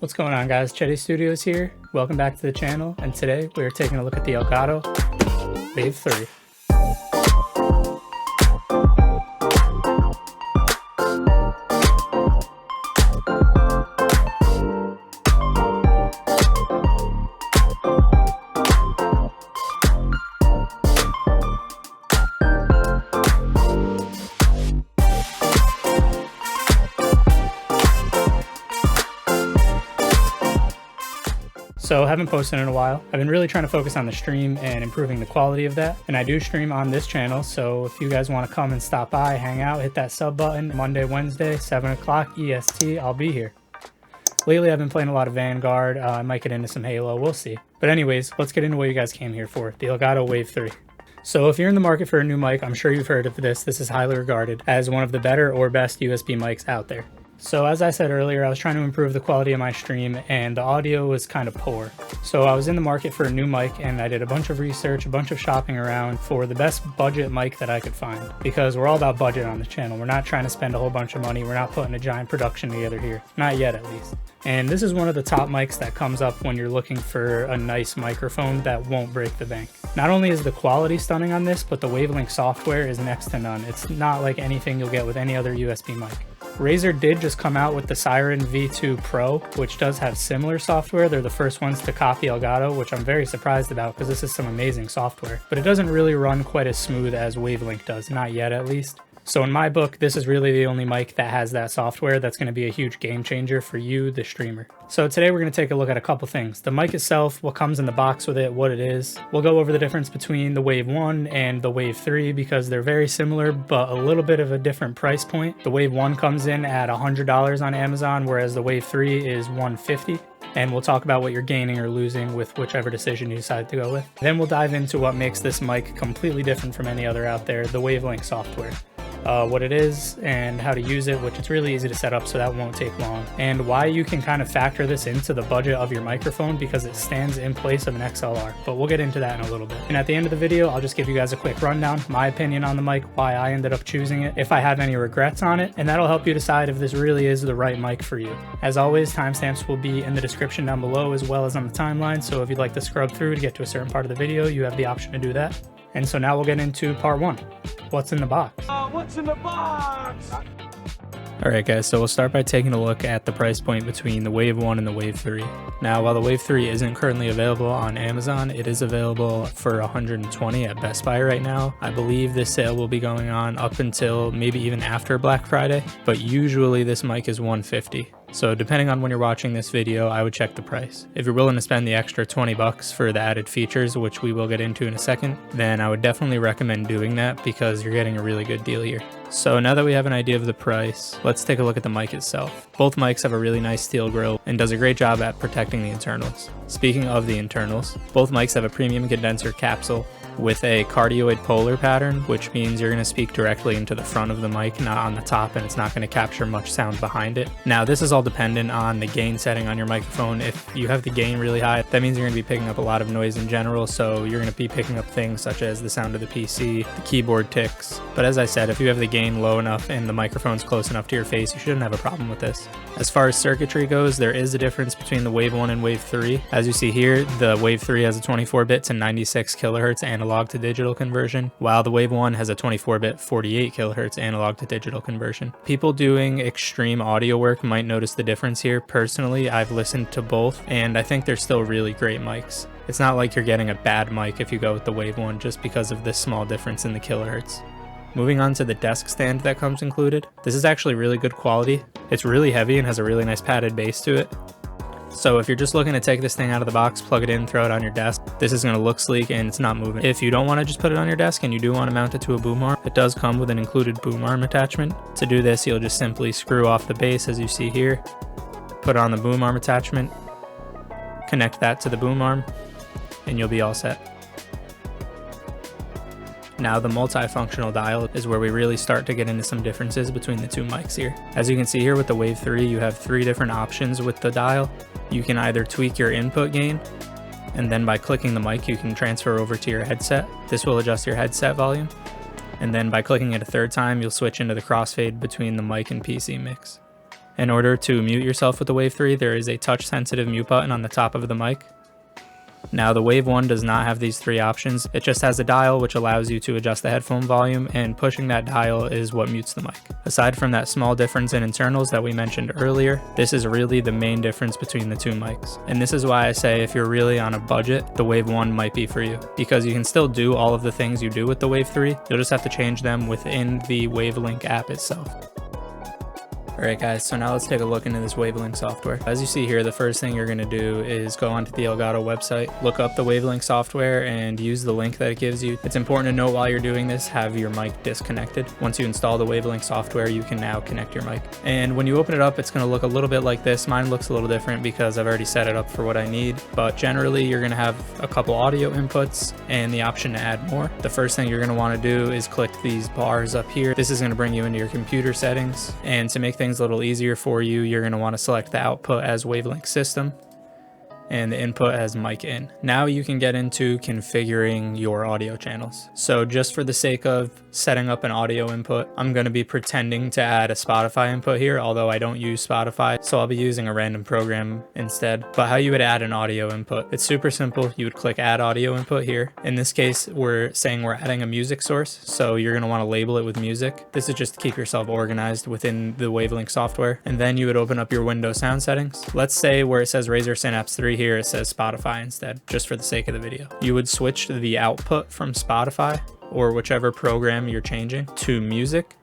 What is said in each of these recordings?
What's going on, guys? Chetty Studios here. Welcome back to the channel, and today we are taking a look at the Elgato Wave 3. So I haven't posted in a while. I've been really trying to focus on the stream and improving the quality of that. And I do stream on this channel, so if you guys want to come and stop by, hang out, hit that sub button, Monday, Wednesday, 7 o'clock EST, I'll be here. Lately I've been playing a lot of Vanguard, I might get into some Halo, we'll see. But anyways, let's get into what you guys came here for, the Elgato Wave 3. So if you're in the market for a new mic, I'm sure you've heard of this. This is highly regarded as one of the better or best USB mics out there. So as I said earlier, I was trying to improve the quality of my stream and the audio was kind of poor. So I was in the market for a new mic and I did a bunch of research, a bunch of shopping around for the best budget mic that I could find. Because we're all about budget on the channel. We're not trying to spend a whole bunch of money. We're not putting a giant production together here. Not yet, at least. And this is one of the top mics that comes up when you're looking for a nice microphone that won't break the bank. Not only is the quality stunning on this, but the Wavelink software is next to none. It's not like anything you'll get with any other USB mic. Razer did just come out with the Siren V2 Pro, which does have similar software. They're the first ones to copy Elgato, which I'm very surprised about because this is some amazing software. But it doesn't really run quite as smooth as Wavelink does, not yet at least. So in my book, this is really the only mic that has that software that's going to be a huge game changer for you, the streamer. So today we're going to take a look at a couple things. The mic itself, what comes in the box with it, what it is. We'll go over the difference between the Wave 1 and the Wave 3 because they're very similar, but a little bit of a different price point. The Wave 1 comes in at $100 on Amazon, whereas the Wave 3 is $150. And we'll talk about what you're gaining or losing with whichever decision you decide to go with. Then we'll dive into what makes this mic completely different from any other out there, the Wavelink software. What it is and how to use it, which it's really easy to set up so that won't take long, and why you can kind of factor this into the budget of your microphone because it stands in place of an XLR, but we'll get into that in a little bit. And at the end of the video, I'll just give you guys a quick rundown, my opinion on the mic, why I ended up choosing it, if I have any regrets on it, and that'll help you decide if this really is the right mic for you. As always, timestamps will be in the description down below as well as on the timeline, so if you'd like to scrub through to get to a certain part of the video, you have the option to do that. And so now we'll get into part one. What's in the box? What's in the box? Alright guys, so we'll start by taking a look at the price point between the Wave 1 and the Wave 3. Now, while the Wave 3 isn't currently available on Amazon, it is available for $120 at Best Buy right now. I believe this sale will be going on up until maybe even after Black Friday, but usually this mic is $150. So depending on when you're watching this video, I would check the price. If you're willing to spend the extra 20 bucks for the added features, which we will get into in a second, then I would definitely recommend doing that because you're getting a really good deal here. So now that we have an idea of the price, let's take a look at the mic itself. Both mics have a really nice steel grille and does a great job at protecting the internals. Speaking of the internals, both mics have a premium condenser capsule with a cardioid polar pattern, which means you're going to speak directly into the front of the mic, not on the top, and it's not going to capture much sound behind it. Now, this is all dependent on the gain setting on your microphone. If you have the gain really high, that means you're going to be picking up a lot of noise in general, so you're going to be picking up things such as the sound of the PC, the keyboard ticks. But as I said, if you have the gain low enough and the microphone's close enough to your face, you shouldn't have a problem with this. As far as circuitry goes, there is a difference between the Wave 1 and Wave 3. As you see here, the Wave 3 has a 24-bit to 96 kHz analog to digital conversion, while the Wave 1 has a 24-bit 48 kHz analog to digital conversion. People doing extreme audio work might notice the difference here. Personally, I've listened to both, and I think they're still really great mics. It's not like you're getting a bad mic if you go with the Wave 1 just because of this small difference in the kilohertz. Moving on to the desk stand that comes included. This is actually really good quality. It's really heavy and has a really nice padded base to it. So if you're just looking to take this thing out of the box, plug it in, throw it on your desk, this is going to look sleek and it's not moving. If you don't want to just put it on your desk and you do want to mount it to a boom arm, it does come with an included boom arm attachment. To do this, you'll just simply screw off the base as you see here, put on the boom arm attachment, connect that to the boom arm, and you'll be all set. Now the multifunctional dial is where we really start to get into some differences between the two mics here. As you can see here with the Wave 3, you have 3 different options with the dial. You can either tweak your input gain, and then by clicking the mic you can transfer over to your headset. This will adjust your headset volume. And then by clicking it a third time, you'll switch into the crossfade between the mic and PC mix. In order to mute yourself with the Wave 3, there is a touch sensitive mute button on the top of the mic. Now the Wave 1 does not have these 3 options, it just has a dial which allows you to adjust the headphone volume, and pushing that dial is what mutes the mic. Aside from that small difference in internals that we mentioned earlier, this is really the main difference between the 2 mics. And this is why I say if you're really on a budget, the Wave 1 might be for you, because you can still do all of the things you do with the Wave 3, you'll just have to change them within the Wavelink app itself. Alright guys, so now let's take a look into this Wavelink software. As you see here, the first thing you're going to do is go onto the Elgato website, look up the Wavelink software, and use the link that it gives you. It's important to note while you're doing this, have your mic disconnected. Once you install the Wavelink software, you can now connect your mic. And when you open it up, it's going to look a little bit like this. Mine looks a little different because I've already set it up for what I need, but generally you're going to have a couple audio inputs and the option to add more. The first thing you're going to want to do is click these bars up here. This is going to bring you into your computer settings, and to make things a little easier for you, you're going to want to select the output as Wavelink system and the input as mic in. Now you can get into configuring your audio channels. So just for the sake of setting up an audio input, I'm going to be pretending to add a Spotify input here, although I don't use Spotify, so I'll be using a random program instead. But how you would add an audio input, it's super simple. You would click add audio input here. In this case, we're saying we're adding a music source, so you're going to want to label it with music. This is just to keep yourself organized within the Wavelink software. And then you would open up your Windows sound settings. Let's say where it says Razer Synapse 3 here, it says Spotify instead, just for the sake of the video. You would switch the output from Spotify or whichever program you're changing to music,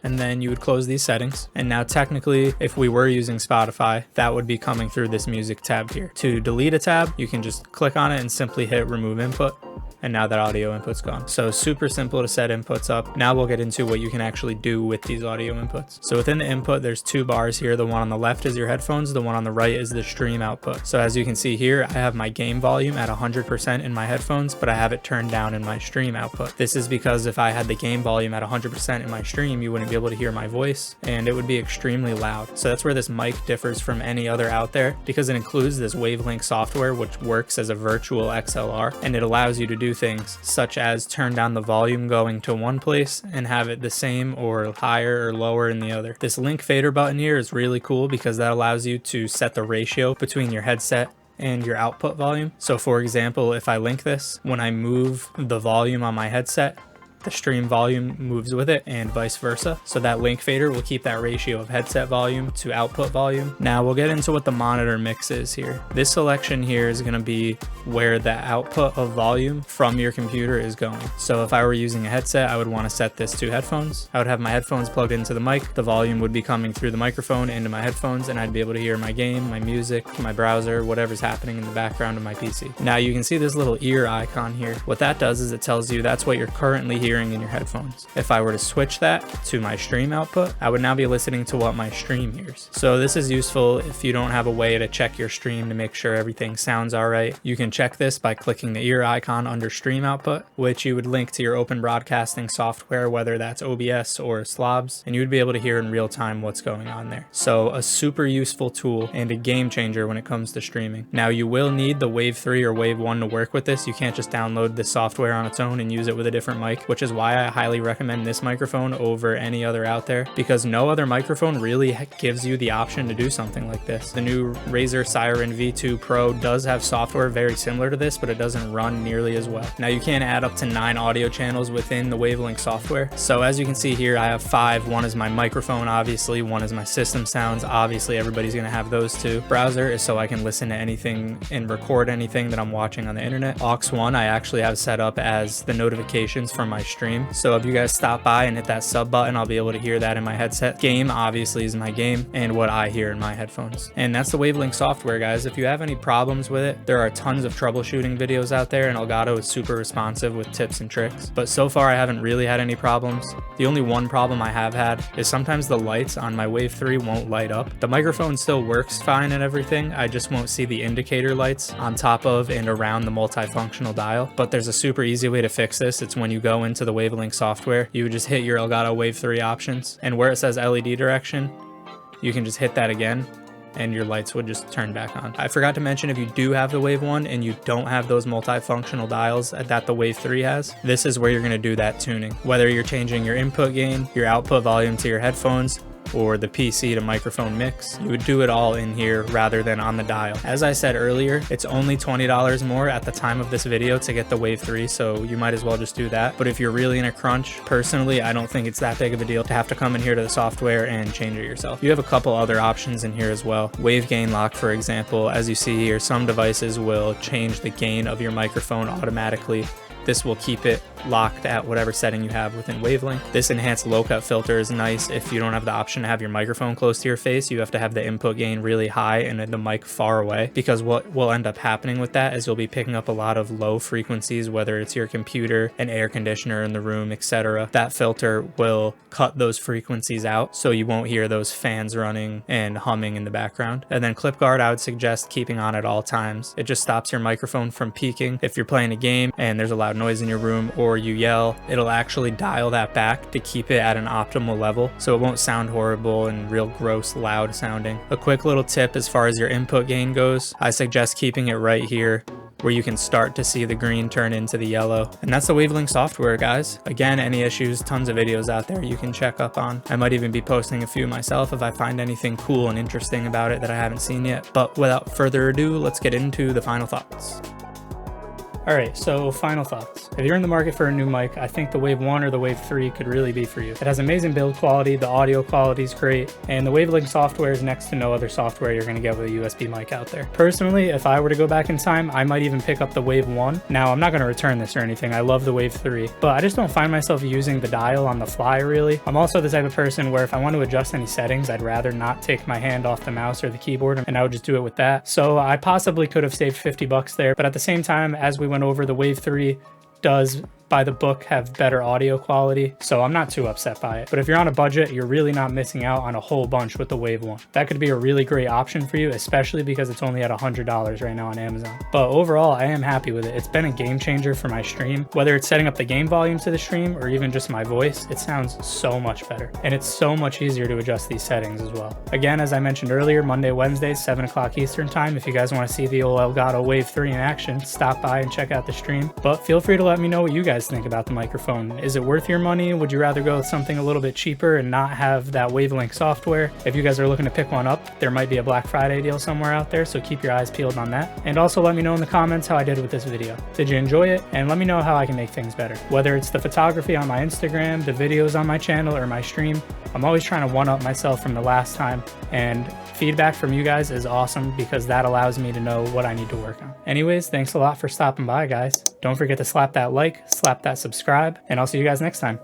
and then you would close these settings. And now technically, if we were using Spotify, that would be coming through this music tab here. To delete a tab, you can just click on it and simply hit remove input, and now that audio input's gone. So super simple to set inputs up. Now we'll get into what you can actually do with these audio inputs. So within the input, there's 2 bars here. The one on the left is your headphones, the one on the right is the stream output. So as you can see here, I have my game volume at 100% in my headphones, but I have it turned down in my stream output. This is because if I had the game volume at 100% in my stream, you wouldn't be able to hear my voice, and it would be extremely loud. So that's where this mic differs from any other out there, because it includes this Wavelink software, which works as a virtual XLR, and it allows you to do things such as turn down the volume going to one place and have it the same or higher or lower in the other. This link fader button here is really cool because that allows you to set the ratio between your headset and your output volume. So for example, if I link this, when I move the volume on my headset, the stream volume moves with it, and vice versa. So that link fader will keep that ratio of headset volume to output volume. Now we'll get into what the monitor mix is here. This selection here is going to be where the output of volume from your computer is going. So if I were using a headset, I would want to set this to headphones. I would have my headphones plugged into the mic. The volume would be coming through the microphone into my headphones, and I'd be able to hear my game, my music, my browser, whatever's happening in the background of my PC. Now you can see this little ear icon here. What that does is it tells you that's what you're currently hearing in your headphones. If I were to switch that to my stream output, I would now be listening to what my stream hears. So this is useful if you don't have a way to check your stream to make sure everything sounds all right. You can check this by clicking the ear icon under stream output, which you would link to your open broadcasting software, whether that's OBS or Slobs, and you would be able to hear in real time what's going on there. So a super useful tool and a game changer when it comes to streaming. Now you will need the Wave 3 or Wave 1 to work with this. You can't just download the software on its own and use it with a different mic, which is why I highly recommend this microphone over any other out there, because no other microphone really gives you the option to do something like this. The new Razer Siren V2 Pro does have software very similar to this, but it doesn't run nearly as well. Now you can add up to 9 audio channels within the Wavelink software. So as you can see here, I have 5. One is my microphone, obviously. One is my system sounds. Obviously, everybody's gonna have those 2. Browser is so I can listen to anything and record anything that I'm watching on the internet. Aux 1 I actually have set up as the notifications from my stream. So if you guys stop by and hit that sub button, I'll be able to hear that in my headset. Game obviously is my game and what I hear in my headphones. And that's the Wavelink software, guys. If you have any problems with it, there are tons of troubleshooting videos out there, and Elgato is super responsive with tips and tricks. But so far I haven't really had any problems. The only one problem I have had is sometimes the lights on my Wave 3 won't light up. The microphone still works fine and everything, I just won't see the indicator lights on top of and around the multifunctional dial. But there's a super easy way to fix this. It's when you go into the Wavelink software, you would just hit your Elgato Wave 3 options, and where it says LED direction, you can just hit that again and your lights would just turn back on. I forgot to mention, if you do have the Wave 1 and you don't have those multifunctional dials that the Wave 3 has, this is where you're going to do that tuning. Whether you're changing your input gain, your output volume to your headphones, or the PC to microphone mix, you would do it all in here rather than on the dial. As I said earlier, it's only $20 more at the time of this video to get the Wave 3, so you might as well just do that. But if you're really in a crunch, personally, I don't think it's that big of a deal to have to come in here to the software and change it yourself. You have a couple other options in here as well. Wave gain lock, for example. As you see here, some devices will change the gain of your microphone automatically. This will keep it locked at whatever setting you have within Wavelength. This enhanced low cut filter is nice if you don't have the option to have your microphone close to your face. You have to have the input gain really high and the mic far away, because what will end up happening with that is you'll be picking up a lot of low frequencies, whether it's your computer, an air conditioner in the room, etc. That filter will cut those frequencies out, so you won't hear those fans running and humming in the background. And then clip guard, I would suggest keeping on at all times. It just stops your microphone from peaking. If you're playing a game and there's a loud noise in your room or you yell, it'll actually dial that back to keep it at an optimal level, so it won't sound horrible and real gross loud sounding. A quick little tip as far as your input gain goes, I suggest keeping it right here where you can start to see the green turn into the yellow. And that's the Wavelength software, guys. Again, any issues, tons of videos out there you can check up on. I might even be posting a few myself if I find anything cool and interesting about it that I haven't seen yet. But without further ado, let's get into the final thoughts. Alright, so final thoughts. If you're in the market for a new mic, I think the Wave 1 or the Wave 3 could really be for you. It has amazing build quality, the audio quality is great, and the Wavelength software is next to no other software you're going to get with a USB mic out there. Personally, if I were to go back in time, I might even pick up the Wave 1. Now, I'm not going to return this or anything, I love the Wave 3, but I just don't find myself using the dial on the fly really. I'm also the type of person where if I want to adjust any settings, I'd rather not take my hand off the mouse or the keyboard, and I would just do it with that. So I possibly could have saved 50 bucks there, but at the same time, as we went over, the Wave 3 does by the book have better audio quality, so I'm not too upset by it. But if you're on a budget, you're really not missing out on a whole bunch with the Wave 1. That could be a really great option for you, especially because it's only at $100 right now on Amazon. But overall, I am happy with it. It's been a game changer for my stream. Whether it's setting up the game volume to the stream or even just my voice, it sounds so much better. And it's so much easier to adjust these settings as well. Again, as I mentioned earlier, Monday, Wednesdays, 7 o'clock Eastern time. If you guys want to see the old Elgato Wave 3 in action, stop by and check out the stream. But feel free to let me know what you guys think about the microphone. Is it worth your money? Would you rather go with something a little bit cheaper and not have that Wavelength software? If you guys are looking to pick one up, there might be a Black Friday deal somewhere out there, so keep your eyes peeled on that. And also let me know in the comments how I did with this video. Did you enjoy it? And let me know how I can make things better. Whether it's the photography on my Instagram, the videos on my channel, or my stream, I'm always trying to one-up myself from the last time, and feedback from you guys is awesome because that allows me to know what I need to work on. Anyways, thanks a lot for stopping by, guys. Don't forget to slap that like, slap that subscribe, and I'll see you guys next time.